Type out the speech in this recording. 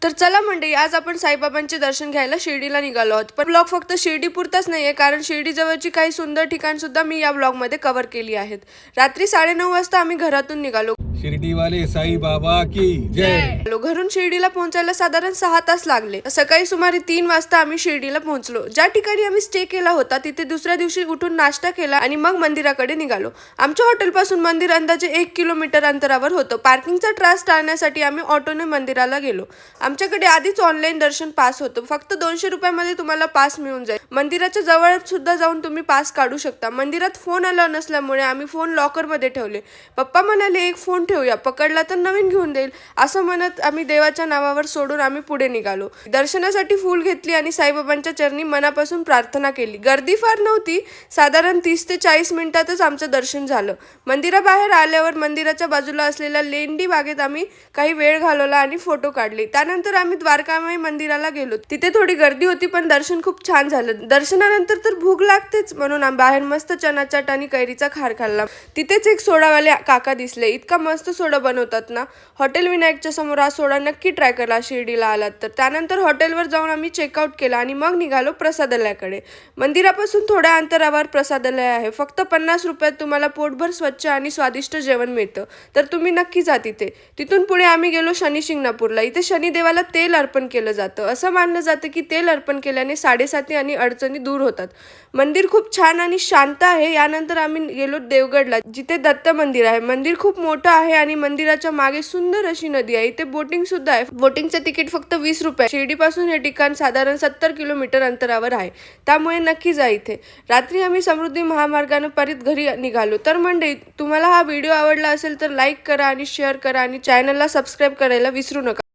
तर चला मंडळी, आज आपण साईबाबांचे दर्शन घ्यायला शिर्डीला निघालो आहोत. पण ब्लॉग फक्त शिर्डी पुरताच नाहीये, कारण शिर्डी जवळची काही सुंदर ठिकाण सुद्धा मी या ब्लॉग मध्ये कव्हर केली आहेत. रात्री 9:30 वाजता आम्ही घरातून निघालो. शिर्डी वाले साई बाबा की जय. घरून शिर्डीला पोहोचायला साधारण 6 तास लागले. सकाळी सुमारे 3 वाजता आम्ही शिर्डीला पोहोचलो. ज्या ठिकाणी आम्ही स्टे केला होता तिथे दुसऱ्या दिवशी उठून नाश्ता केला आणि मग मंदिराकडे निघालो. आमच्या हॉटेलपासून मंदिर अंदाजे 1 किलोमीटर अंतरावर होतं. पार्किंगचा त्रास टाळण्यासाठी आम्ही ऑटोने मंदिराला गेलो. आमच्याकडे आधीच ऑनलाईन दर्शन पास होतं. फक्त 200 रुपयामध्ये तुम्हाला पास मिळून जाईल. मंदिराच्या जवळ सुद्धा जाऊन तुम्ही पास काढू शकता. मंदिरात फोन आला नसल्यामुळे आम्ही फोन लॉकर मध्ये ठेवले. पप्पा म्हणाले एक फोन ठेवूया, पकडला तर नवीन घेऊन देईल, असं म्हणत आम्ही देवाच्या नावावर सोडून आम्ही पुढे निघालो. दर्शनासाठी फूल घेतली आणि साईबाबांच्या चरणी मनापासून प्रार्थना केली. गर्दी फार नव्हती. साधारण 30 ते 40 मिनिटातच आमचं दर्शन झालं. मंदिराबाहेर आल्यावर मंदिराच्या बाजूला असलेल्या लेंडी बागेत आम्ही काही वेळ घालवला आणि फोटो काढले. त्यानंतर आम्ही द्वारकामाई मंदिराला गेलो. तिथे थोडी गर्दी होती, पण दर्शन खूप छान झालं. दर्शनानंतर तर भूक लागतेच, म्हणून आम्ही बाहेर मस्त चना चाट आणि कैरीचा खार खाल्ला. तिथेच एक सोडावाले काका दिसले. इतका मस्त सोडा बनवतात ना. हॉटेल विनायकच्या समोर हा सोडा नक्की ट्राय करा शिर्डीला आलात तर. त्यानंतर हॉटेलवर जाऊन आम्ही चेकआउट केला आणि मग निघालो प्रसादालयाकडे. मंदिरापासून थोड्या अंतरावर प्रसादालय आहे. फक्त 50 रुपयात तुम्हाला पोटभर स्वच्छ आणि स्वादिष्ट जेवण मिळतं, तर तुम्ही नक्की जा तिथे. तिथून पुढे आम्ही गेलो शनी शिंगणापूरला. इथे शनिदेवाला तेल अर्पण केलं जातं. असं मानलं जातं की तेल अर्पण केल्याने 7/7 आणि अडचणी दूर होतात. मंदिर खूप छान आणि शांत आहे. यानंतर आम्ही गेलो देवगडला, जिथे दत्त मंदिर आहे. मंदिर खूप मोठं आहे आणि मंदिराच्या मागे सुंदर अशी नदी आहे. इथे बोटिंग सुद्धा आहे. बोटिंगचं तिकीट फक्त 20 रुपये. शिर्डीपासून हे ठिकाण साधारण 70 किलोमीटर अंतरावर आहे, त्यामुळे नक्की जा इथे. रात्री आम्ही समृद्धी महामार्गाने परत घरी निघालो. तर मंडळी, तुम्हाला हा व्हिडिओ आवडला असेल तर लाईक करा आणि शेअर करा आणि चॅनलला सबस्क्राईब करायला विसरू नका.